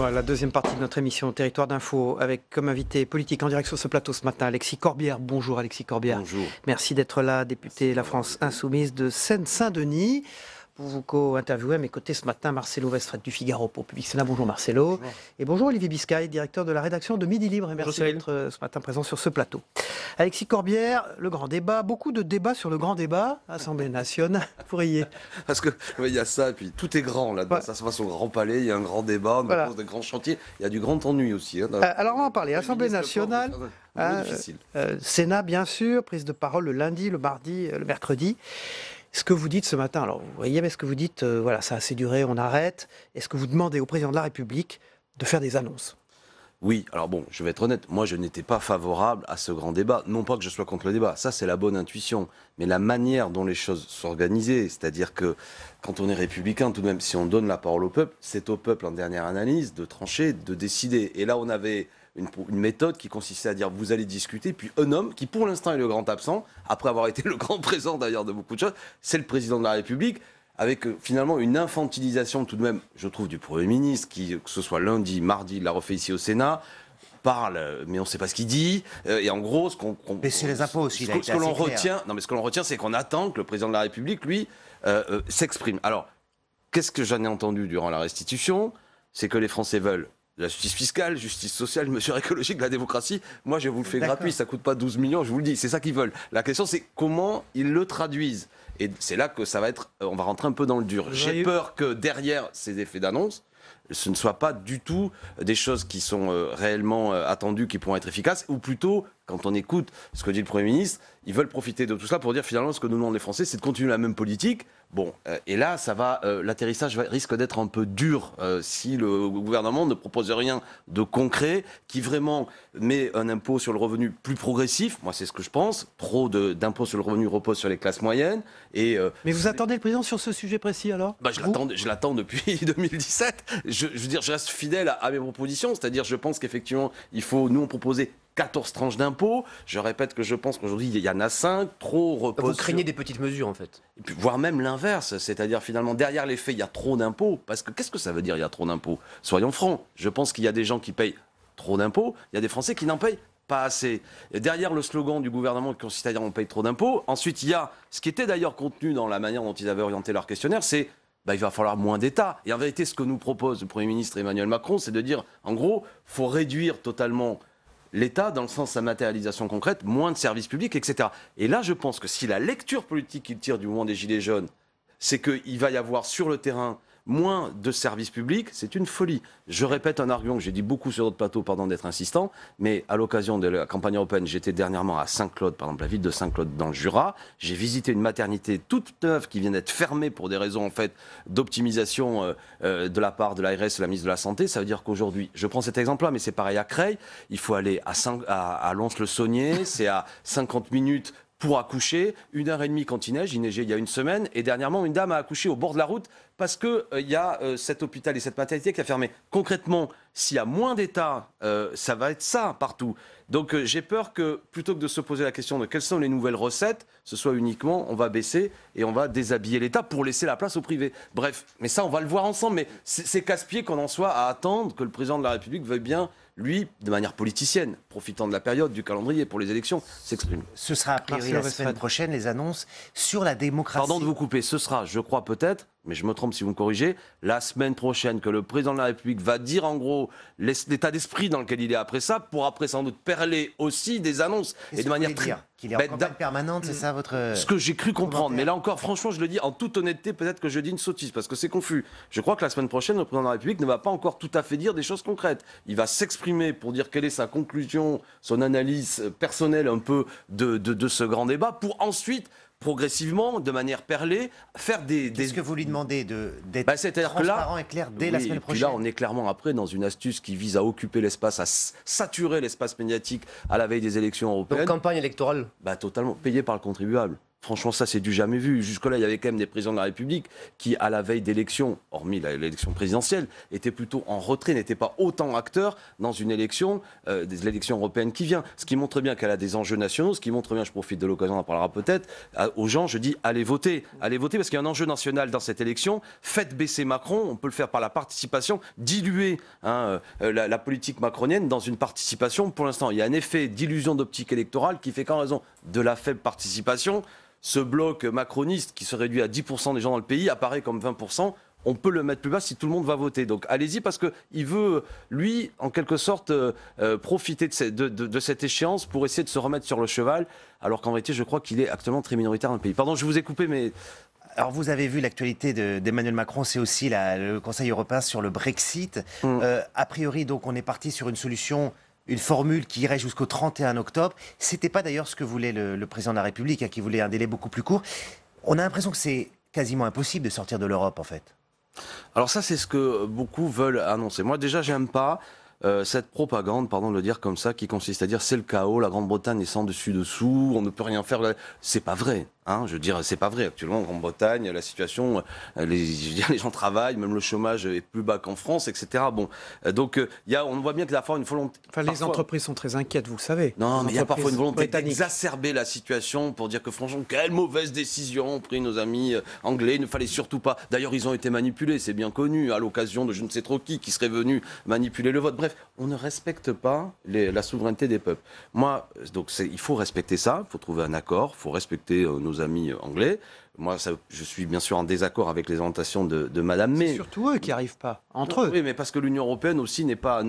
Voilà, la deuxième partie de notre émission Territoire d'Info avec comme invité politique en direct sur ce plateau ce matin Alexis Corbière. Bonjour Alexis Corbière. Bonjour. Merci d'être là, député La France Insoumise de Seine-Saint-Denis. Pour vous co-interviewer à mes côtés ce matin, Marcelo Westphal du Figaro pour Public Sénat. Bonjour Marcelo. Bonjour. Et bonjour Olivier Biscay, directeur de la rédaction de Midi Libre. Et merci d'être ce matin présent sur ce plateau. Alexis Corbière, le grand débat, beaucoup de débats sur le grand débat, Assemblée nationale. Vous riez. Parce que il y a ça, et puis tout est grand là-dedans. Ouais. Ça se passe au Grand Palais, il y a un grand débat, on propose des grands chantiers. Il y a du grand ennui aussi. Hein, alors on va en parler. Assemblée nationale, difficile. Sénat bien sûr, prise de parole le lundi, le mardi, le mercredi. Ce que vous dites ce matin, alors vous voyez, mais ce que vous dites, voilà, ça a assez duré, on arrête. Est-ce que vous demandez au président de la République de faire des annonces ? Oui, alors bon, je vais être honnête, moi je n'étais pas favorable à ce grand débat. Non pas que je sois contre le débat, ça c'est la bonne intuition. Mais la manière dont les choses sont organisées, c'est-à-dire que quand on est républicain, tout de même, si on donne la parole au peuple, c'est au peuple en dernière analyse de trancher, de décider. Et là on avait une méthode qui consistait à dire vous allez discuter, puis un homme qui pour l'instant est le grand absent, après avoir été le grand présent d'ailleurs de beaucoup de choses, c'est le président de la République, avec finalement une infantilisation tout de même, je trouve, du Premier ministre, qui, que ce soit lundi, mardi, il l'a refait ici au Sénat, parle, mais on ne sait pas ce qu'il dit, et en gros, baisser les impôts aussi, ce que l'on retient, non mais ce que l'on retient, c'est qu'on attend que le président de la République, lui, s'exprime. Alors, qu'est-ce que j'en ai entendu durant la restitution ? C'est que les Français veulent la justice fiscale, justice sociale, mesures écologiques, la démocratie. Moi, je vous le fais gratuit, ça ne coûte pas 12 millions, je vous le dis, c'est ça qu'ils veulent. La question, c'est comment ils le traduisent. Et c'est là que ça va être, on va rentrer un peu dans le dur. J'ai peur que derrière ces effets d'annonce, ce ne soit pas du tout des choses qui sont réellement attendues, qui pourront être efficaces, ou plutôt, quand on écoute ce que dit le Premier ministre, ils veulent profiter de tout cela pour dire finalement ce que nous demandent les Français, c'est de continuer la même politique. Bon, et là, ça va, l'atterrissage risque d'être un peu dur si le gouvernement ne propose rien de concret, qui vraiment met un impôt sur le revenu plus progressif. Moi, c'est ce que je pense. Trop d'impôts sur le revenu repose sur les classes moyennes. Et, mais vous attendez le président sur ce sujet précis alors ? Je l'attends depuis 2017. Je veux dire, je reste fidèle à mes propositions. C'est-à-dire, je pense qu'effectivement, nous, on proposait 14 tranches d'impôts. Je répète que je pense qu'aujourd'hui, il y en a 5. Trop repose. Vous craignez des petites mesures, en fait. Et puis, voire même l'inverse. C'est-à-dire, finalement, derrière les faits, il y a trop d'impôts. Parce que qu'est-ce que ça veut dire, il y a trop d'impôts ? Soyons francs. Je pense qu'il y a des gens qui payent trop d'impôts. Il y a des Français qui n'en payent pas assez. Et derrière le slogan du gouvernement qui consiste à dire on paye trop d'impôts, ensuite, il y a ce qui était d'ailleurs contenu dans la manière dont ils avaient orienté leur questionnaire, c'est il va falloir moins d'État. Et en vérité, ce que nous propose le Premier ministre Emmanuel Macron, c'est de dire, en gros, il faut réduire totalement l'État dans le sens de sa matérialisation concrète, moins de services publics, etc. Et là, je pense que si la lecture politique qu'il tire du mouvement des Gilets jaunes, c'est qu'il va y avoir sur le terrain moins de services publics, c'est une folie. Je répète un argument que j'ai dit beaucoup sur d'autres plateaux, pardon d'être insistant, mais à l'occasion de la campagne européenne, j'étais dernièrement à Saint-Claude, par exemple la ville de Saint-Claude dans le Jura. J'ai visité une maternité toute neuve qui vient d'être fermée pour des raisons en fait d'optimisation de la part de l'ARS, la ministre de la Santé. Ça veut dire qu'aujourd'hui, je prends cet exemple-là, mais c'est pareil à Creil, il faut aller à Lons-le-Saunier, c'est à 50 minutes pour accoucher, 1h30 quand il neige, il neigeait il y a une semaine, et dernièrement, une dame a accouché au bord de la route parce qu'il y a cet hôpital et cette maternité qui a fermé. Concrètement, s'il y a moins d'État, ça va être ça partout. Donc j'ai peur que, plutôt que de se poser la question de quelles sont les nouvelles recettes, ce soit uniquement, on va baisser et on va déshabiller l'État pour laisser la place au privé. Bref, mais ça, on va le voir ensemble, mais c'est casse-pied qu'on en soit à attendre que le président de la République veuille bien, lui, de manière politicienne, profitant de la période, du calendrier pour les élections, s'exprime. Ce sera a priori la semaine prochaine, les annonces sur la démocratie. Pardon de vous couper, ce sera, je crois peut-être, mais je me trompe si vous me corrigez, la semaine prochaine que le président de la République va dire en gros l'état d'esprit dans lequel il est après ça, pour après sans doute perler aussi des annonces. Et de manière très... Qu'il est en campagne permanente, c'est ça votre... Ce que j'ai cru comprendre, mais là encore, franchement, je le dis en toute honnêteté, peut-être que je dis une sottise, parce que c'est confus. Je crois que la semaine prochaine, le président de la République ne va pas encore tout à fait dire des choses concrètes. Il va s'exprimer pour dire quelle est sa conclusion, son analyse personnelle un peu de ce grand débat, pour ensuite progressivement, de manière perlée, faire des... Qu'est-ce que vous lui demandez d'être transparent et clair dès la semaine prochaine ? Puis là, on est clairement après dans une astuce qui vise à occuper l'espace, à saturer l'espace médiatique à la veille des élections européennes. Donc campagne électorale ? Totalement, payée par le contribuable. Franchement, ça, c'est du jamais vu. Jusque-là, il y avait quand même des présidents de la République qui, à la veille d'élections, hormis l'élection présidentielle, étaient plutôt en retrait, n'étaient pas autant acteurs dans une élection, l'élection européenne qui vient. Ce qui montre bien qu'elle a des enjeux nationaux, ce qui montre bien, je profite de l'occasion, on en parlera peut-être, aux gens, je dis, allez voter parce qu'il y a un enjeu national dans cette élection. Faites baisser Macron, on peut le faire par la participation, diluer la politique macronienne dans une participation. Pour l'instant, il y a un effet d'illusion d'optique électorale qui fait qu'en raison de la faible participation, ce bloc macroniste qui se réduit à 10% des gens dans le pays apparaît comme 20%. On peut le mettre plus bas si tout le monde va voter. Donc allez-y parce qu'il veut, lui, en quelque sorte, profiter de cette échéance pour essayer de se remettre sur le cheval, alors qu'en réalité, je crois qu'il est actuellement très minoritaire dans le pays. Pardon, je vous ai coupé, mais... Alors vous avez vu l'actualité d'Emmanuel Macron, c'est aussi le Conseil européen sur le Brexit. A priori, donc, on est parti sur une solution... Une formule qui irait jusqu'au 31 octobre. C'était pas d'ailleurs ce que voulait le président de la République, qui voulait un délai beaucoup plus court. On a l'impression que c'est quasiment impossible de sortir de l'Europe, en fait. Alors ça, c'est ce que beaucoup veulent annoncer. Moi, déjà, j'aime pas cette propagande, pardon de le dire comme ça, qui consiste à dire c'est le chaos, la Grande-Bretagne est sans dessus-dessous, on ne peut rien faire. C'est pas vrai. Je veux dire, c'est pas vrai. Actuellement, en Grande-Bretagne, la situation, les gens travaillent, même le chômage est plus bas qu'en France, etc. Bon, donc on voit bien que la fois une volonté. Enfin, les entreprises sont très inquiètes, vous le savez. Non, mais il y a parfois une volonté d'exacerber la situation pour dire que franchement, quelle mauvaise décision ont pris nos amis anglais. Il ne fallait surtout pas. D'ailleurs, ils ont été manipulés, c'est bien connu, à l'occasion de je ne sais trop qui serait venu manipuler le vote. Bref, on ne respecte pas la souveraineté des peuples. Moi, donc il faut respecter ça. Il faut trouver un accord. Il faut respecter nos amis anglais. Moi, je suis bien sûr en désaccord avec les orientations de Madame May. C'est surtout eux qui n'arrivent pas, entre eux. Oui, mais parce que l'Union européenne aussi n'est pas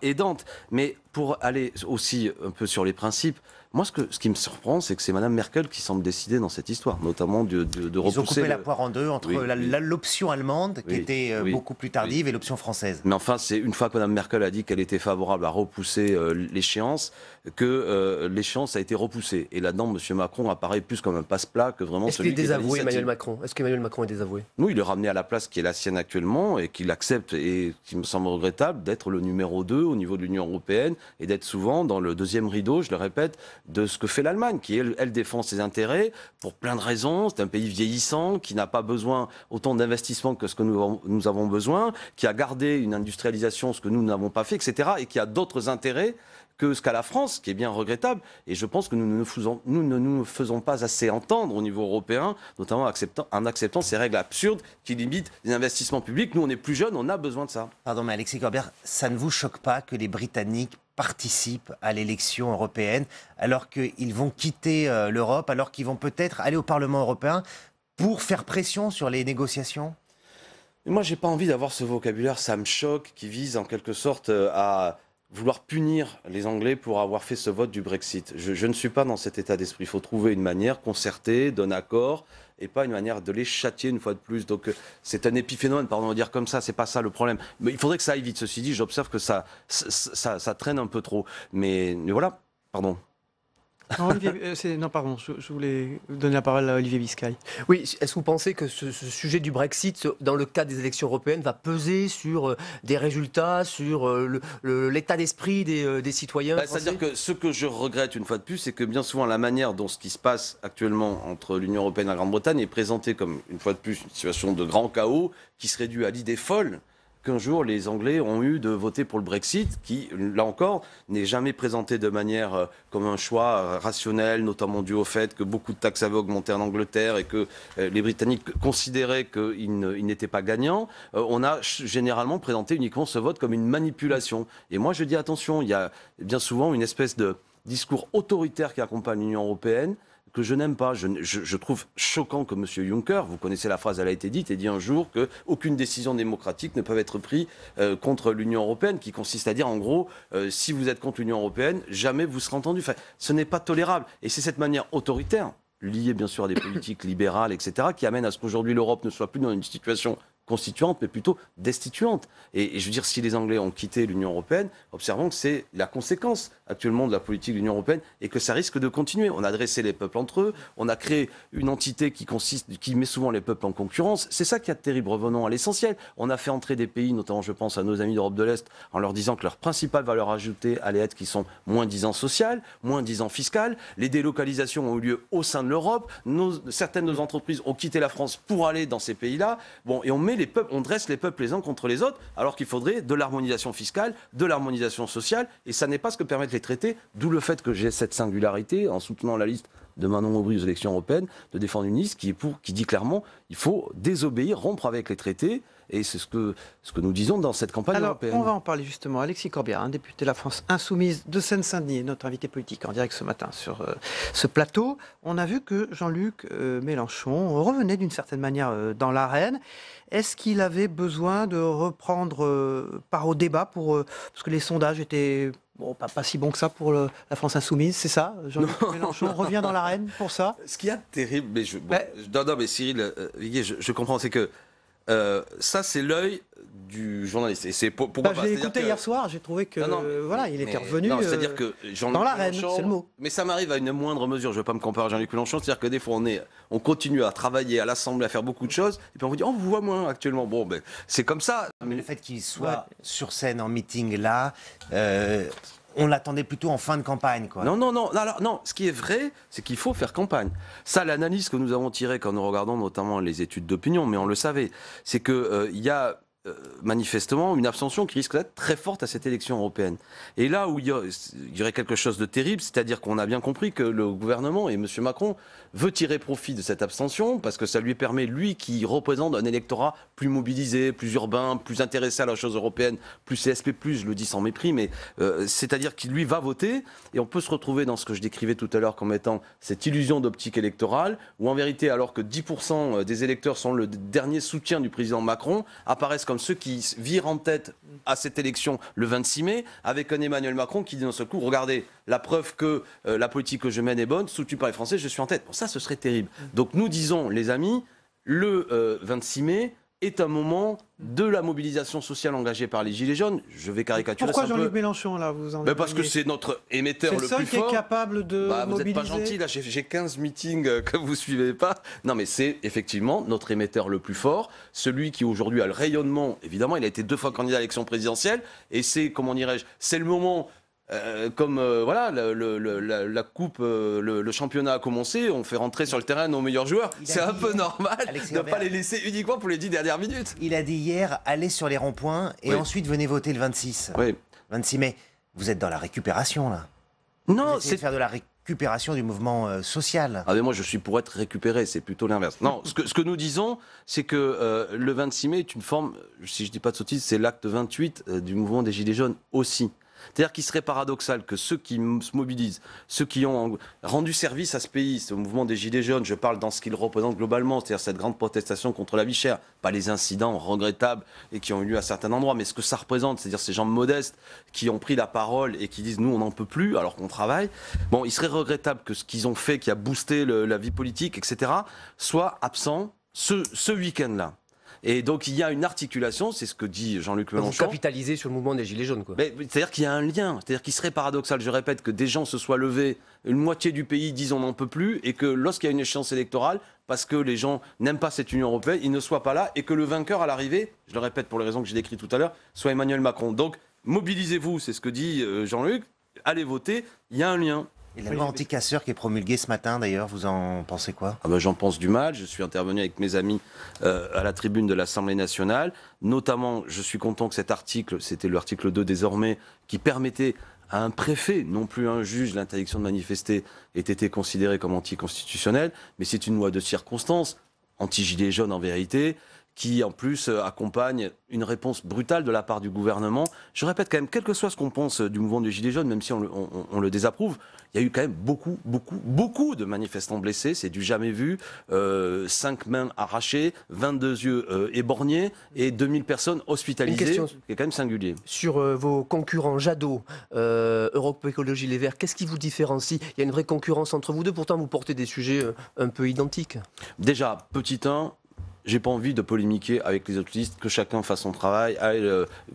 aidante. Mais pour aller aussi un peu sur les principes, moi, ce qui me surprend, c'est que c'est Madame Merkel qui semble décider dans cette histoire, notamment de repousser... Ils ont coupé la poire en deux entre l'option allemande, qui était beaucoup plus tardive, et l'option française. Mais enfin, c'est une fois que Madame Merkel a dit qu'elle était favorable à repousser l'échéance, que l'échéance a été repoussée. Et là-dedans, M. Macron apparaît plus comme un passe-plat que vraiment celui qui est désavoué, Emmanuel Macron. Est-ce qu'Emmanuel Macron est désavoué? Oui, il est ramené à la place qui est la sienne actuellement et qu'il accepte, et qui me semble regrettable, d'être le numéro 2 au niveau de l'Union européenne et d'être souvent dans le deuxième rideau, je le répète, de ce que fait l'Allemagne, qui, elle défend ses intérêts pour plein de raisons. C'est un pays vieillissant, qui n'a pas besoin autant d'investissements que ce que nous avons besoin, qui a gardé une industrialisation, ce que nous n'avons pas fait, etc., et qui a d'autres intérêts que ce qu'a la France, qui est bien regrettable. Et je pense que nous ne nous faisons pas assez entendre au niveau européen, notamment en acceptant ces règles absurdes qui limitent les investissements publics. Nous, on est plus jeunes, on a besoin de ça. Pardon, mais Alexis Corbière, ça ne vous choque pas que les Britanniques participent à l'élection européenne alors qu'ils vont quitter l'Europe, alors qu'ils vont peut-être aller au Parlement européen pour faire pression sur les négociations? Moi, j'ai pas envie d'avoir ce vocabulaire, ça me choque, qui vise en quelque sorte à vouloir punir les Anglais pour avoir fait ce vote du Brexit. Je ne suis pas dans cet état d'esprit. Il faut trouver une manière concertée, d'un accord, et pas une manière de les châtier une fois de plus. Donc c'est un épiphénomène, pardon de dire comme ça, c'est pas ça le problème. Mais il faudrait que ça aille vite. Ceci dit, j'observe que ça traîne un peu trop. Mais voilà, pardon. Non, pardon, je voulais donner la parole à Olivier Biscay. Oui, est-ce que vous pensez que ce sujet du Brexit, dans le cadre des élections européennes, va peser sur des résultats, sur l'état d'esprit des citoyens français? C'est-à-dire que ce que je regrette une fois de plus, c'est que bien souvent la manière dont ce qui se passe actuellement entre l'Union européenne et la Grande-Bretagne est présenté comme, une fois de plus, une situation de grand chaos qui se réduit à l'idée folle qu'un jour les Anglais ont eu de voter pour le Brexit, qui, là encore, n'est jamais présenté de manière comme un choix rationnel, notamment dû au fait que beaucoup de taxes avaient augmenté en Angleterre et que les Britanniques considéraient qu'ils n'étaient pas gagnants. On a généralement présenté uniquement ce vote comme une manipulation. Et moi je dis attention, il y a bien souvent une espèce de discours autoritaire qui accompagne l'Union européenne, que je n'aime pas. Je trouve choquant que M. Juncker, vous connaissez la phrase, elle a été dite, ait dit un jour qu'aucune décision démocratique ne peut être prise contre l'Union européenne, qui consiste à dire en gros, si vous êtes contre l'Union européenne, jamais vous serez entendu. Enfin, ce n'est pas tolérable. Et c'est cette manière autoritaire, liée bien sûr à des politiques libérales, etc., qui amène à ce qu'aujourd'hui l'Europe ne soit plus dans une situation constituante, mais plutôt destituante. Et je veux dire, si les Anglais ont quitté l'Union européenne, observons que c'est la conséquence actuellement de la politique de l'Union européenne et que ça risque de continuer. On a dressé les peuples entre eux, on a créé une entité qui met souvent les peuples en concurrence. C'est ça qui est terrible. Revenons à l'essentiel. On a fait entrer des pays, notamment je pense à nos amis d'Europe de l'Est, en leur disant que leur principale valeur ajoutée allait être qu'ils sont moins disant social, moins disant fiscal. Les délocalisations ont eu lieu au sein de l'Europe. Certaines de nos entreprises ont quitté la France pour aller dans ces pays-là. Bon, et on dresse les peuples les uns contre les autres, alors qu'il faudrait de l'harmonisation fiscale, de l'harmonisation sociale, et ça n'est pas ce que permettent les traités, d'où le fait que j'ai cette singularité, en soutenant la liste de Manon Aubry aux élections européennes, de défendre une liste qui dit clairement il faut désobéir, rompre avec les traités, et c'est ce que nous disons dans cette campagne européenne. On va en parler justement. Alexis Corbière, député de la France Insoumise de Seine-Saint-Denis, notre invité politique en direct ce matin sur ce plateau. On a vu que Jean-Luc Mélenchon revenait d'une certaine manière dans l'arène. Est-ce qu'il avait besoin de reprendre part au débat parce que les sondages étaient pas si bons que ça pour la France Insoumise, c'est ça? Jean-Luc Mélenchon revient dans l'arène pour ça? Ce qu'il y a de terrible, mais Cyril Viguier, je comprends, c'est que ça, c'est l'œil du journaliste. Et c'est pourquoi je l'ai écouté hier soir, j'ai trouvé que il était revenu c'est-à-dire que dans l'arène, c'est le mot. Mais ça m'arrive à une moindre mesure, je ne vais pas me comparer à Jean-Luc Mélenchon, c'est-à-dire que des fois on continue à travailler à l'Assemblée, à faire beaucoup de choses, et puis on vous dit on vous voit moins actuellement. Bon, ben, c'est comme ça. Mais le fait qu'il soit sur scène en meeting là, on l'attendait plutôt en fin de campagne, quoi. Non, ce qui est vrai, c'est qu'il faut faire campagne. Ça, l'analyse que nous avons tirée quand nous regardons notamment les études d'opinion, mais on le savait, c'est qu'il y a manifestement une abstention qui risque d'être très forte à cette élection européenne. Et là où il y aurait quelque chose de terrible, c'est-à-dire qu'on a bien compris que le gouvernement et M. Macron veut tirer profit de cette abstention parce que ça lui permet, lui qui représente un électorat plus mobilisé, plus urbain, plus intéressé à la chose européenne, plus CSP+, je le dis sans mépris, mais c'est-à-dire qu'il lui va voter et on peut se retrouver dans ce que je décrivais tout à l'heure comme étant cette illusion d'optique électorale où en vérité, alors que 10% des électeurs sont le dernier soutien du président Macron, apparaissent comme ceux qui virent en tête à cette élection le 26 mai, avec un Emmanuel Macron qui dit d'un seul coup, regardez, la preuve que la politique que je mène est bonne, soutenue par les Français, je suis en tête. Bon, ça, ce serait terrible. Donc nous disons, les amis, le 26 mai est un moment de la mobilisation sociale engagée par les Gilets jaunes. Je vais caricaturer ça un peu. Pourquoi Jean-Luc Mélenchon, là, vous en parce que c'est notre émetteur le plus fort. C'est le seul qui est capable de mobiliser. Vous n'êtes pas gentil, là, j'ai 15 meetings que vous ne suivez pas. Non, mais c'est effectivement notre émetteur le plus fort, celui qui aujourd'hui a le rayonnement. Évidemment, il a été 2 fois candidat à l'élection présidentielle, et c'est, comment dirais-je, c'est le moment... la coupe, le championnat a commencé, on fait rentrer sur le terrain nos meilleurs joueurs. C'est un peu normal de ne pas les laisser uniquement pour les 10 dernières minutes. Il a dit hier, allez sur les ronds-points et ensuite venez voter le 26. Oui. 26 mai. Vous êtes dans la récupération, là. Non, c'est de faire de la récupération du mouvement social. Ah mais moi je suis pour être récupéré, c'est plutôt l'inverse. Non, ce que nous disons, c'est que le 26 mai est une forme, si je ne dis pas de sottise, c'est l'acte 28 du mouvement des Gilets jaunes aussi. C'est-à-dire qu'il serait paradoxal que ceux qui se mobilisent, ceux qui ont rendu service à ce pays, ce mouvement des Gilets jaunes, je parle dans ce qu'ils représentent globalement, c'est-à-dire cette grande protestation contre la vie chère, pas les incidents regrettables et qui ont eu lieu à certains endroits, mais ce que ça représente, c'est-à-dire ces gens modestes qui ont pris la parole et qui disent nous on n'en peut plus alors qu'on travaille. Bon, il serait regrettable que ce qu'ils ont fait, qui a boosté la vie politique, etc., soit absent ce week-end-là. Et donc il y a une articulation, c'est ce que dit Jean-Luc Mélenchon. Vous capitalisez sur le mouvement des Gilets jaunes, quoi. C'est-à-dire qu'il y a un lien, c'est-à-dire qu'il serait paradoxal, je répète, que des gens se soient levés, une moitié du pays disent on n'en peut plus, et que lorsqu'il y a une échéance électorale, parce que les gens n'aiment pas cette Union européenne, ils ne soient pas là, et que le vainqueur à l'arrivée, je le répète pour les raisons que j'ai décrites tout à l'heure, soit Emmanuel Macron. Donc mobilisez-vous, c'est ce que dit Jean-Luc, allez voter, il y a un lien. Et la loi anti-casseurs qui est promulguée ce matin, d'ailleurs, vous en pensez quoi? J'en pense du mal. Je suis intervenu avec mes amis à la tribune de l'Assemblée nationale. Notamment, je suis content que cet article, c'était l'article 2 désormais, qui permettait à un préfet, non plus un juge, l'interdiction de manifester, ait été considérée comme anticonstitutionnelle. Mais c'est une loi de circonstance, anti-gilets jaunes en vérité, qui en plus accompagne une réponse brutale de la part du gouvernement. Je répète quand même, quel que soit ce qu'on pense du mouvement des Gilets jaunes, même si on le désapprouve, il y a eu quand même beaucoup de manifestants blessés, c'est du jamais vu, 5 mains arrachées, 22 yeux éborgnés et 2000 personnes hospitalisées, c'est quand même singulier. Sur vos concurrents Jadot, Europe Écologie Les Verts, qu'est-ce qui vous différencie? Il y a une vraie concurrence entre vous deux, pourtant vous portez des sujets un peu identiques. Déjà, petit 1, j'ai pas envie de polémiquer avec les autres listes, que chacun fasse son travail.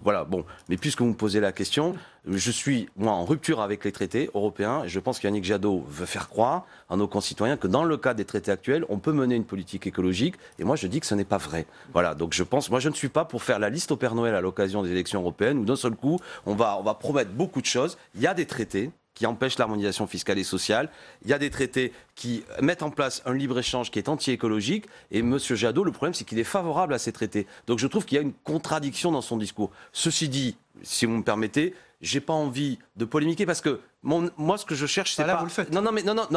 Voilà, bon. Mais puisque vous me posez la question, je suis, moi, en rupture avec les traités européens, et je pense qu'Yannick Jadot veut faire croire à nos concitoyens que dans le cadre des traités actuels, on peut mener une politique écologique, et moi je dis que ce n'est pas vrai. Voilà, donc je pense, moi je ne suis pas pour faire la liste au Père Noël à l'occasion des élections européennes, où d'un seul coup, on va promettre beaucoup de choses. Il y a des traités qui empêchent l'harmonisation fiscale et sociale. Il y a des traités qui mettent en place un libre-échange qui est anti-écologique. Et M. Jadot, le problème, c'est qu'il est favorable à ces traités. Donc je trouve qu'il y a une contradiction dans son discours. Ceci dit, si vous me permettez, j'ai pas envie de polémiquer parce que moi, ce que je cherche, c'est là, pas... vous le faites. Non,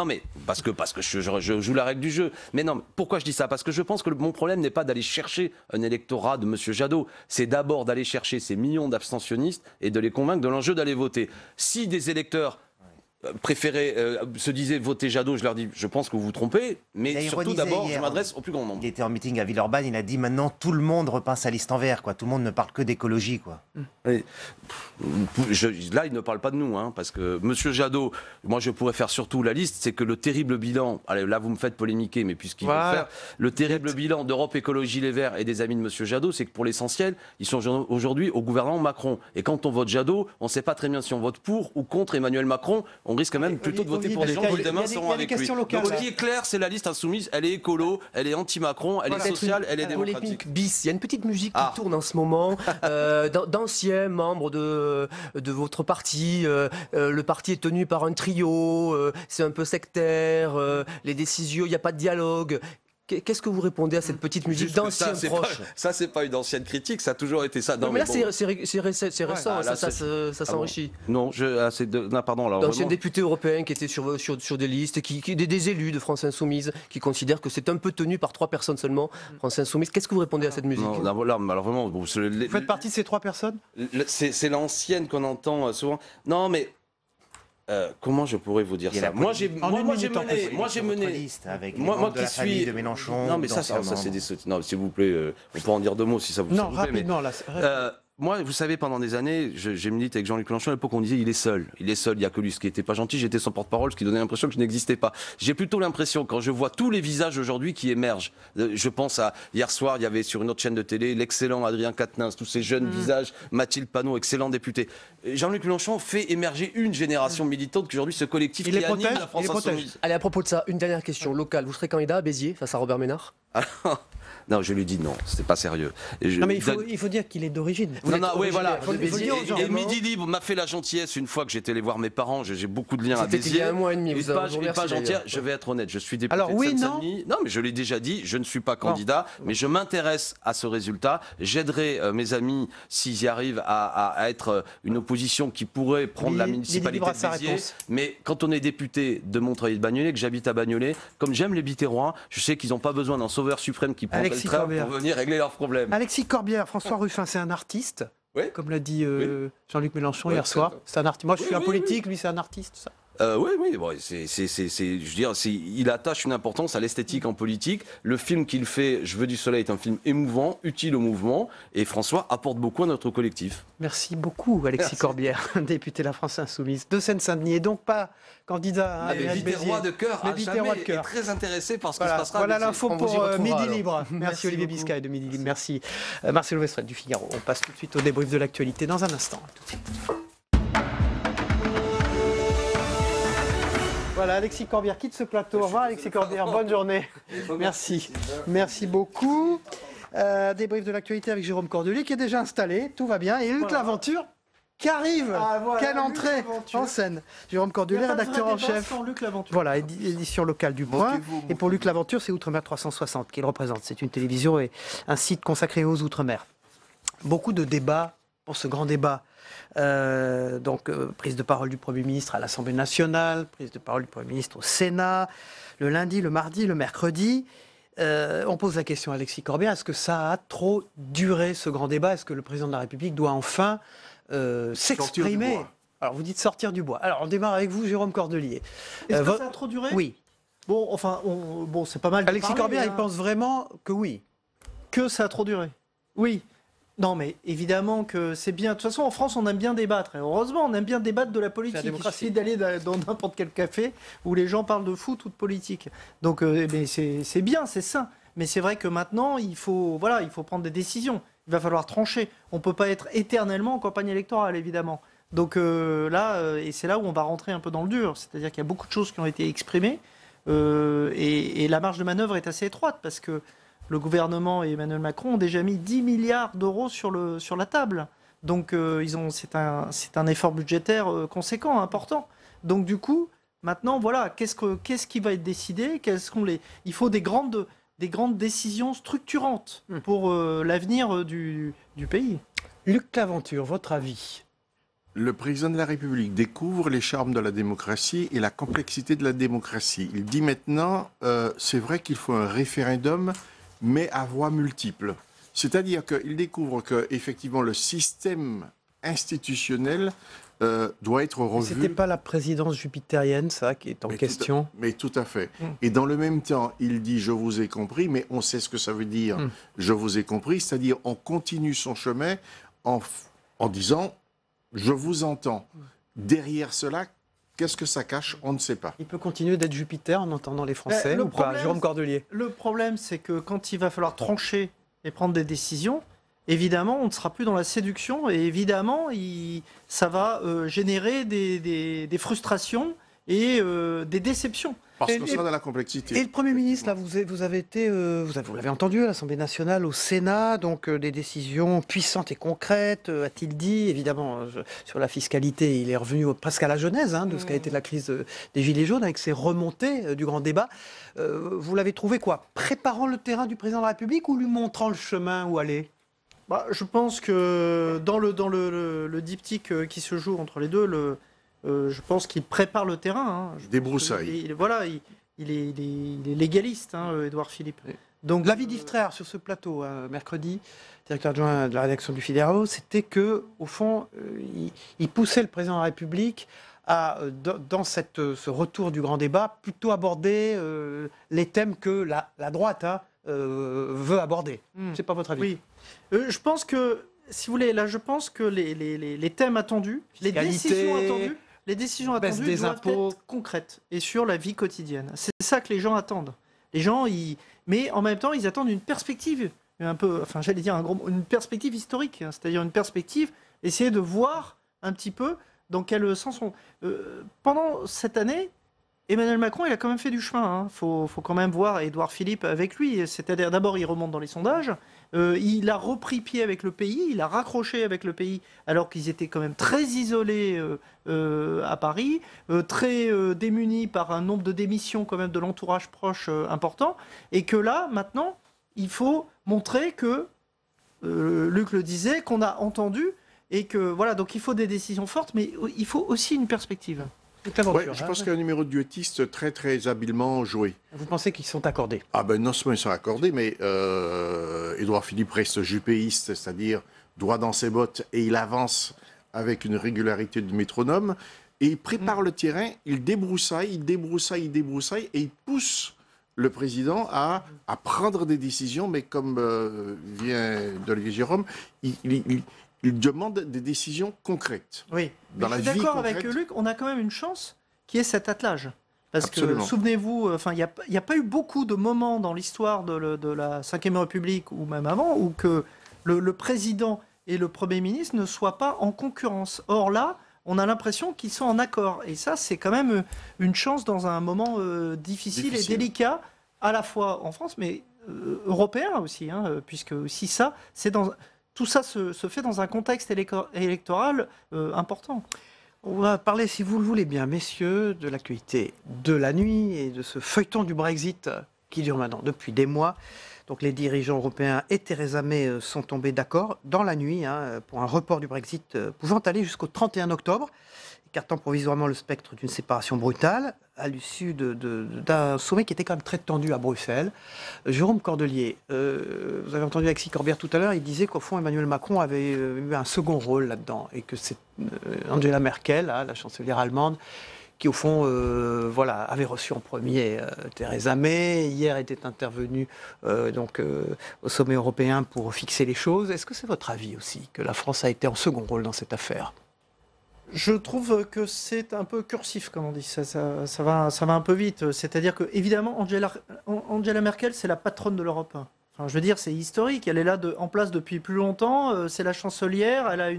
mais parce que je joue la règle du jeu. Mais non, pourquoi je dis ça? Parce que je pense que mon problème n'est pas d'aller chercher un électorat de M. Jadot. C'est d'abord d'aller chercher ces millions d'abstentionnistes et de les convaincre de l'enjeu d'aller voter. Si des électeurs préféraient, se disaient voter Jadot, je leur dis, je pense que vous vous trompez, mais surtout d'abord, je m'adresse au plus grand nombre. Il était en meeting à Villeurbanne, il a dit maintenant tout le monde repeint sa liste en vert, quoi. Tout le monde ne parle que d'écologie, quoi. Et, là, il ne parle pas de nous, hein, parce que M. Jadot, moi je pourrais faire surtout la liste, c'est que le terrible bilan, allez, là vous me faites polémiquer, mais puisqu'il faut le faire, le terrible bilan d'Europe Écologie Les Verts et des amis de M. Jadot, c'est que pour l'essentiel, ils sont aujourd'hui au gouvernement Macron. Et quand on vote Jadot, on ne sait pas très bien si on vote pour ou contre Emmanuel Macron, on risque même plutôt de voter pour des gens qui demain seront avec lui. Donc ce qui est clair, c'est la liste insoumise, elle est écolo, elle est anti-Macron, elle est sociale, elle est démocratique. Bis. Il y a une petite musique qui tourne en ce moment, d'anciens membres de votre parti. Le parti est tenu par un trio, c'est un peu sectaire, les décisions, il n'y a pas de dialogue. Qu'est-ce que vous répondez à cette petite musique d'anciens proches? Ça, c'est pas une ancienne critique, ça a toujours été ça. Non, mais là, c'est récent, ça s'enrichit. Non, pardon. D'anciens députés européens qui étaient sur des listes, des élus de France Insoumise, qui considèrent que c'est un peu tenu par 3 personnes seulement, France Insoumise. Qu'est-ce que vous répondez à cette musique? Non, alors vraiment... Vous faites partie de ces 3 personnes? C'est l'ancienne qu'on entend souvent. Non, mais... comment je pourrais vous dire ça? Moi j'ai mené avec moi qui suis de Mélenchon. Non mais ça c'est des non s'il vous plaît, on peut en dire 2 mots si ça vous plaît. Non, rapidement là. Moi, vous savez, pendant des années, j'ai milité avec Jean-Luc Mélenchon à l'époque, on disait il est seul, il y a que lui, ce qui n'était pas gentil, j'étais son porte-parole, ce qui donnait l'impression que je n'existais pas. J'ai plutôt l'impression, quand je vois tous les visages aujourd'hui qui émergent, je pense à hier soir, il y avait sur une autre chaîne de télé l'excellent Adrien Quatennens, tous ces jeunes visages, Mathilde Panot, excellent député. Jean-Luc Mélenchon fait émerger une génération militante qu'aujourd'hui, ce collectif qui anime la France Insoumise. Allez, à propos de ça, une dernière question locale. Vous serez candidat à Béziers face à Robert Ménard? Non, je lui dis non, c'était pas sérieux. Non, mais il faut dire qu'il est d'origine. Oui, voilà. Et Midi Libre m'a fait la gentillesse une fois que j'étais allé voir mes parents. J'ai beaucoup de liens à Béziers. C'était il y a 1 mois et demi. Une page entière. Je vais être honnête, je suis député de Seine-Saint-Denis. Non, mais je l'ai déjà dit, je ne suis pas candidat, mais je m'intéresse à ce résultat. J'aiderai mes amis s'ils y arrivent à être une opposition qui pourrait prendre la municipalité de Béziers. Mais quand on est député de Montreuil-de-Bagnolet, que j'habite à Bagnolet, comme j'aime les Biterrois, je sais qu'ils n'ont pas besoin d'un sauveur suprême qui prendrait le train pour venir régler leurs problèmes. Alexis Corbière, François Ruffin, c'est un artiste, comme l'a dit Jean-Luc Mélenchon hier soir. C'est un artiste. Moi, je suis un politique, lui, c'est un artiste, ça. Oui, bon, je veux dire, il attache une importance à l'esthétique en politique. Le film qu'il fait, Je veux du soleil, est un film émouvant, utile au mouvement, et François apporte beaucoup à notre collectif. Merci beaucoup, Alexis Corbière, député de la France Insoumise de Seine-Saint-Denis, et donc pas candidat à les Biterrois de cœur, est très intéressé par ce qui se passera. Voilà l'info pour Midi Libre. Merci Olivier Biscay de Midi Libre. Merci Marcelo Westrel du Figaro. On passe tout de suite au débrief de l'actualité dans un instant. Tout de suite. Voilà, Alexis Corbière quitte ce plateau. Au revoir Alexis Corbière, bonne journée. Merci. Merci beaucoup. Débrief de l'actualité avec Jérôme Cordelier qui est déjà installé, tout va bien. Et Luc Laventure qui arrive. Quelle entrée en scène. Jérôme Cordelier, rédacteur en chef. Voilà, édition locale du Point. Et pour Luc Laventure, c'est Outre-mer 360 qu'il représente. C'est une télévision et un site consacré aux Outre-mer. Beaucoup de débats pour ce grand débat. Prise de parole du Premier ministre à l'Assemblée nationale, prise de parole du Premier ministre au Sénat, le lundi, le mardi, le mercredi. On pose la question à Alexis Corbière, est-ce que ça a trop duré ce grand débat? Est-ce que le président de la République doit enfin s'exprimer? Alors vous dites sortir du bois. Alors on démarre avec vous, Jérôme Cordelier. Est-ce que ça a trop duré? Oui. Bon, enfin, c'est pas mal de Alexis Corbière, il pense vraiment que oui. Que ça a trop duré? Oui. Non, mais évidemment que c'est bien. De toute façon, en France, on aime bien débattre. Et heureusement, on aime bien débattre de la politique. Il suffit d'aller dans n'importe quel café où les gens parlent de foot ou de politique. Donc, c'est bien, c'est sain. Mais c'est vrai que maintenant, il faut prendre des décisions. Il va falloir trancher. On ne peut pas être éternellement en campagne électorale, évidemment. Donc et c'est là où on va rentrer un peu dans le dur. C'est-à-dire qu'il y a beaucoup de choses qui ont été exprimées et la marge de manœuvre est assez étroite parce que le gouvernement et Emmanuel Macron ont déjà mis 10 milliards d'euros sur la table. Donc c'est un effort budgétaire conséquent, important. Donc du coup, maintenant, voilà, qu'est-ce qui va être décidé? Il faut des grandes décisions structurantes pour l'avenir du pays. Luc Claventure, votre avis? Le président de la République découvre les charmes de la démocratie et la complexité de la démocratie. Il dit maintenant, c'est vrai qu'il faut un référendum, mais à voix multiples. C'est-à-dire qu'il découvre que effectivement le système institutionnel doit être revu. C'était pas la présidence jupitérienne, ça, qui est en question? Mais tout à fait. Et dans le même temps, il dit « je vous ai compris », mais on sait ce que ça veut dire « je vous ai compris », c'est-à-dire on continue son chemin en disant « je vous entends ». Derrière cela, qu'est-ce que ça cache? On ne sait pas. Il peut continuer d'être Jupiter en entendant les Français ou pas, Jérôme Cordelier? Le problème, c'est que quand il va falloir trancher et prendre des décisions, évidemment, on ne sera plus dans la séduction et évidemment, ça va générer des frustrations et des déceptions. Parce qu'on sera dans la complexité. Et le Premier ministre, là, vous l'avez entendu à l'Assemblée nationale, au Sénat, donc des décisions puissantes et concrètes, a-t-il dit. Évidemment, sur la fiscalité, il est revenu presque à la genèse de ce qu'a été la crise des Gilets jaunes, avec ses remontées du grand débat. Vous l'avez trouvé quoi? Préparant le terrain du président de la République ou lui montrant le chemin où aller? Je pense que dans le diptyque qui se joue entre les deux, je pense qu'il prépare le terrain. Débroussaille. Il est légaliste, Édouard Philippe. Donc l'avis d'Yves Tréhard sur ce plateau, mercredi, directeur adjoint de la rédaction du Figaro, c'était que, au fond, il poussait le président de la République à, dans ce retour du grand débat, plutôt aborder les thèmes que la droite veut aborder. C'est pas votre avis? Oui. Je pense que, si vous voulez, là, je pense que les thèmes attendus, les décisions attendues des doivent impôts. être concrètes et sur la vie quotidienne. C'est ça que les gens attendent. Les gens, mais en même temps, ils attendent une perspective, un peu, enfin, j'allais dire une perspective historique, c'est-à-dire une perspective, essayer de voir un petit peu dans quel sens pendant cette année, Emmanuel Macron, il a quand même fait du chemin. Faut quand même voir Édouard Philippe avec lui. C'est-à-dire, d'abord, il remonte dans les sondages. Il a repris pied avec le pays. Il a raccroché avec le pays, alors qu'ils étaient quand même très isolés à Paris, très démunis par un nombre de démissions quand même de l'entourage proche important. Et que là, maintenant, il faut montrer que, Luc le disait, qu'on a entendu et que, voilà, donc il faut des décisions fortes, mais il faut aussi une perspective. Ouais, je pense qu'il y a un numéro de duettiste très très habilement joué. Vous pensez qu'ils sont accordés? Non seulement ils sont accordés, mais Édouard Philippe reste jupéiste, c'est-à-dire droit dans ses bottes, et il avance avec une régularité de métronome, et il prépare le terrain, il débroussaille, et il pousse le président à prendre des décisions, mais comme vient de le dire Jérôme, il demande des décisions concrètes. Oui, je suis d'accord avec Luc, on a quand même une chance qui est cet attelage. Parce que, souvenez-vous, il n'y a pas eu beaucoup de moments dans l'histoire de la Ve République, ou même avant, où que le président et le Premier ministre ne soient pas en concurrence. Or là, on a l'impression qu'ils sont en accord. Et ça, c'est quand même une chance dans un moment difficile et délicat, à la fois en France, mais européen aussi, puisque aussi ça, tout ça se fait dans un contexte électoral important. On va parler, si vous le voulez bien, messieurs, de l'actualité de la nuit et de ce feuilleton du Brexit qui dure maintenant depuis des mois. Donc les dirigeants européens et Theresa May sont tombés d'accord dans la nuit pour un report du Brexit pouvant aller jusqu'au 31 octobre, écartant provisoirement le spectre d'une séparation brutale à l'issue d'un sommet qui était quand même très tendu à Bruxelles. Jérôme Cordelier, vous avez entendu Alexis Corbière tout à l'heure, il disait qu'au fond Emmanuel Macron avait eu un second rôle là-dedans et que c'est Angela Merkel, la chancelière allemande, qui au fond avait reçu en premier Theresa May. Hier était intervenue au sommet européen pour fixer les choses. Est-ce que c'est votre avis aussi que la France a été en second rôle dans cette affaire? Je trouve que c'est un peu cursif, comme on dit. Ça va un peu vite. C'est-à-dire que, évidemment, Angela Merkel, c'est la patronne de l'Europe. Enfin, je veux dire, c'est historique. Elle est là en place depuis plus longtemps. C'est la chancelière. Elle a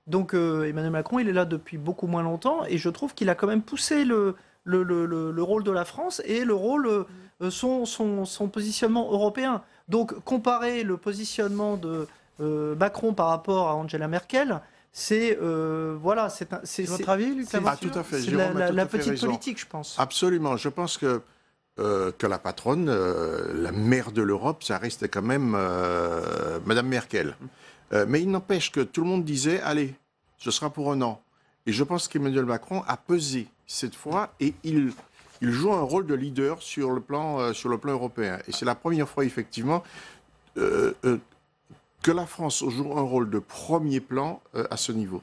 Donc, Emmanuel Macron, il est là depuis beaucoup moins longtemps. Et je trouve qu'il a quand même poussé le rôle de la France et son positionnement européen. Donc, comparer le positionnement de Macron par rapport à Angela Merkel, c'est votre avis, Luc Laventure? Tout à fait. C'est Jérôme a tout la à fait petite raison. politique, je pense. Absolument. Je pense que la patronne, la mère de l'Europe, ça reste quand même Madame Merkel. Mais il n'empêche que tout le monde disait, allez, ce sera pour un an. Et je pense qu'Emmanuel Macron a pesé cette fois et il joue un rôle de leader sur le plan européen. Et c'est la première fois, effectivement, que la France joue un rôle de premier plan à ce niveau.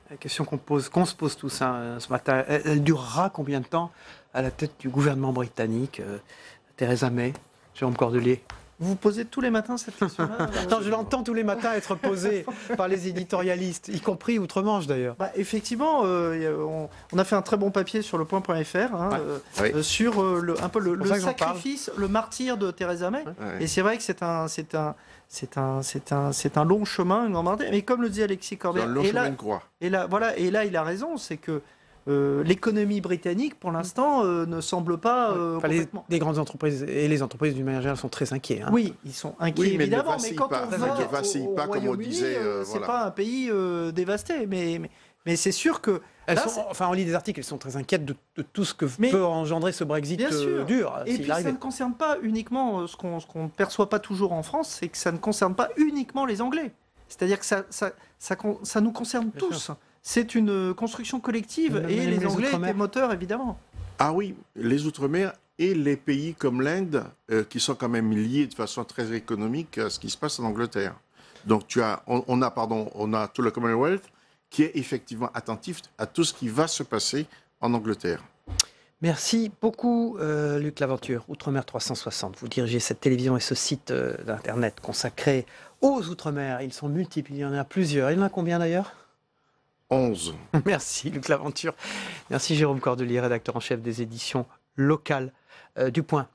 La question qu'on se pose tous ce matin, elle durera combien de temps à la tête du gouvernement britannique, Theresa May, Jérôme Cordelier? Vous vous posez tous les matins cette question-là? Non, je l'entends tous les matins être posée par les éditorialistes, y compris outre-Manche d'ailleurs. Effectivement, on a fait un très bon papier sur lepoint.fr sur un peu le sacrifice, le martyre de Theresa May. Ouais. Et c'est vrai que c'est un long chemin, une grande martyre. Mais comme le dit Alexis Corbière, Dans le long chemin de croix. et là, il a raison, c'est que l'économie britannique, pour l'instant, ne semble pas complètement... Les grandes entreprises et les entreprises d'une manière générale sont très inquiets. Oui, ils sont inquiets, Oui, mais évidemment. ne Mais quand on va ne vacille pas, au comme on Royaume-Uni, disait. c'est Voilà. pas un pays dévasté. Mais c'est sûr que... On lit des articles, elles sont très inquiètes de tout ce que Mais- peut engendrer ce Brexit Bien sûr. dur. Et s'il puis ça arrivait. ne concerne pas uniquement ce qu'on ne perçoit pas toujours en France, c'est que ça ne concerne pas uniquement les Anglais. C'est-à-dire que ça nous concerne Bien tous. C'est une construction collective Même et les les Anglais Outre-mer. étaient moteurs, évidemment. Ah oui, les Outre-mer et les pays comme l'Inde, qui sont quand même liés de façon très économique à ce qui se passe en Angleterre. Donc on a tout le Commonwealth qui est effectivement attentif à tout ce qui va se passer en Angleterre. Merci beaucoup, Luc Laventure. Outre-mer 360, vous dirigez cette télévision et ce site d'Internet consacré aux Outre-mer. Ils sont multiples, il y en a plusieurs. Il y en a combien d'ailleurs? 11. Merci, Luc Laventure. Merci, Jérôme Cordelier, rédacteur en chef des éditions locales du Point,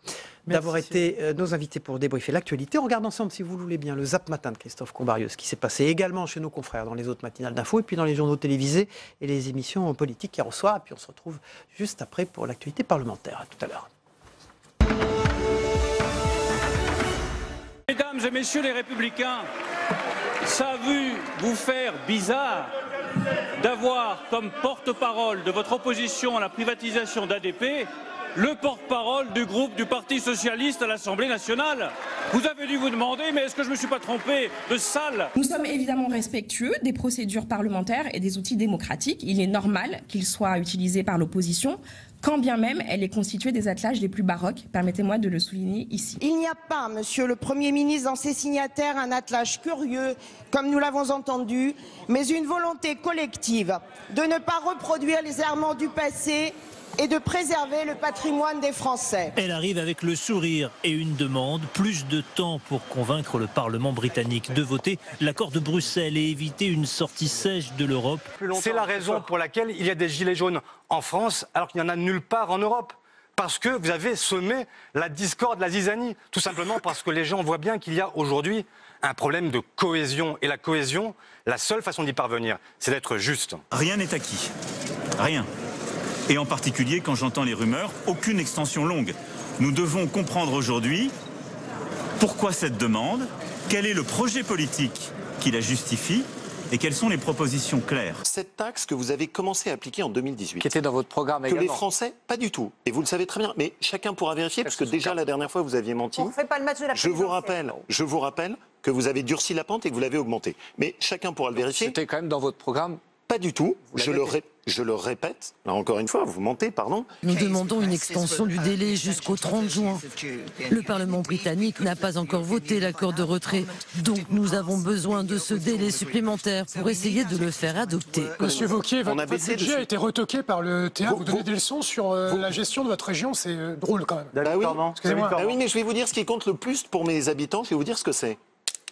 d'avoir été nos invités pour débriefer l'actualité. On regarde ensemble, si vous le voulez bien, le Zap Matin de Christophe Combarieux, ce qui s'est passé également chez nos confrères dans les autres matinales d'infos et puis dans les journaux télévisés et les émissions politiques hier au soir. Et puis on se retrouve juste après pour l'actualité parlementaire. À tout à l'heure. Mesdames et messieurs les Républicains, ça a vu vous faire bizarre d'avoir comme porte-parole de votre opposition à la privatisation d'ADP le porte-parole du groupe du Parti Socialiste à l'Assemblée nationale. Vous avez dû vous demander, mais est-ce que je me suis pas trompé de salle? Nous sommes évidemment respectueux des procédures parlementaires et des outils démocratiques. Il est normal qu'ils soient utilisés par l'opposition, quand bien même elle est constituée des attelages les plus baroques. Permettez-moi de le souligner ici. Il n'y a pas, monsieur le Premier ministre, dans ses signataires, un attelage curieux, comme nous l'avons entendu, mais une volonté collective de ne pas reproduire les errements du passé et de préserver le patrimoine des Français. Elle arrive avec le sourire et une demande, plus de temps pour convaincre le Parlement britannique de voter l'accord de Bruxelles et éviter une sortie sèche de l'Europe. C'est la raison pour laquelle il y a des gilets jaunes en France alors qu'il n'y en a nulle part en Europe. Parce que vous avez semé la discorde, la zizanie. Tout simplement parce que les gens voient bien qu'il y a aujourd'hui un problème de cohésion. Et la cohésion, la seule façon d'y parvenir, c'est d'être juste. Rien n'est acquis. Rien. Et en particulier, quand j'entends les rumeurs, aucune extension longue. Nous devons comprendre aujourd'hui pourquoi cette demande, quel est le projet politique qui la justifie et quelles sont les propositions claires. Cette taxe que vous avez commencé à appliquer en 2018. Qui était dans votre programme que également. les Français, pas du tout. Et vous le savez très bien. Mais chacun pourra vérifier, parce que déjà la dernière fois, vous aviez menti. On ne fait pas le match de la Je vous rappelle que vous avez durci la pente et que vous l'avez augmenté. Mais chacun pourra le vérifier. C'était quand même dans votre programme. Pas du tout. Je le répète, là encore une fois, vous mentez, pardon. Nous demandons une extension du délai jusqu'au 30 juin. Le Parlement britannique n'a pas encore voté l'accord de retrait, donc nous avons besoin de ce délai supplémentaire pour essayer de le faire adopter. Monsieur Wauquiez, votre budget a été retoqué par le TA. Vous donnez des leçons sur la gestion de votre région, c'est drôle quand même. Bah oui. Excusez-moi. Bah oui, mais je vais vous dire ce qui compte le plus pour mes habitants, je vais vous dire ce que c'est.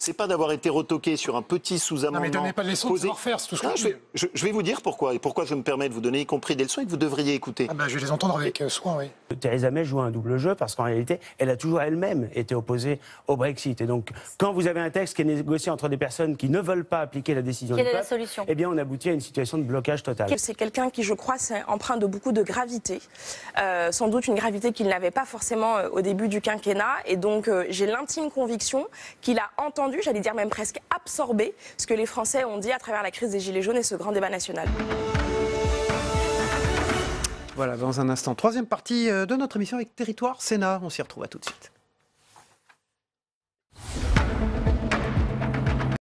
c'est pas d'avoir été retoqué sur un petit sous-amendement. Non, mais donnez pas de leçons de savoir-faire, c'est tout ce que je dis. Je vais vous dire pourquoi, et pourquoi je me permets de vous donner y compris des leçons et que vous devriez écouter. Ah bah, je vais les entendre avec soin, oui. Theresa May joue un double jeu parce qu'en réalité, elle a toujours elle-même été opposée au Brexit. Et donc, quand vous avez un texte qui est négocié entre des personnes qui ne veulent pas appliquer la décision du peuple, quelle est la solution ? Eh bien, on aboutit à une situation de blocage total. C'est quelqu'un qui, je crois, s'est empreint de beaucoup de gravité. Sans doute une gravité qu'il n'avait pas forcément au début du quinquennat. Et donc, j'ai l'intime conviction qu'il a entendu, j'allais dire même presque absorbé, ce que les Français ont dit à travers la crise des Gilets jaunes et ce grand débat national. Voilà, dans un instant, troisième partie de notre émission avec Territoire Sénat. On s'y retrouve, à tout de suite.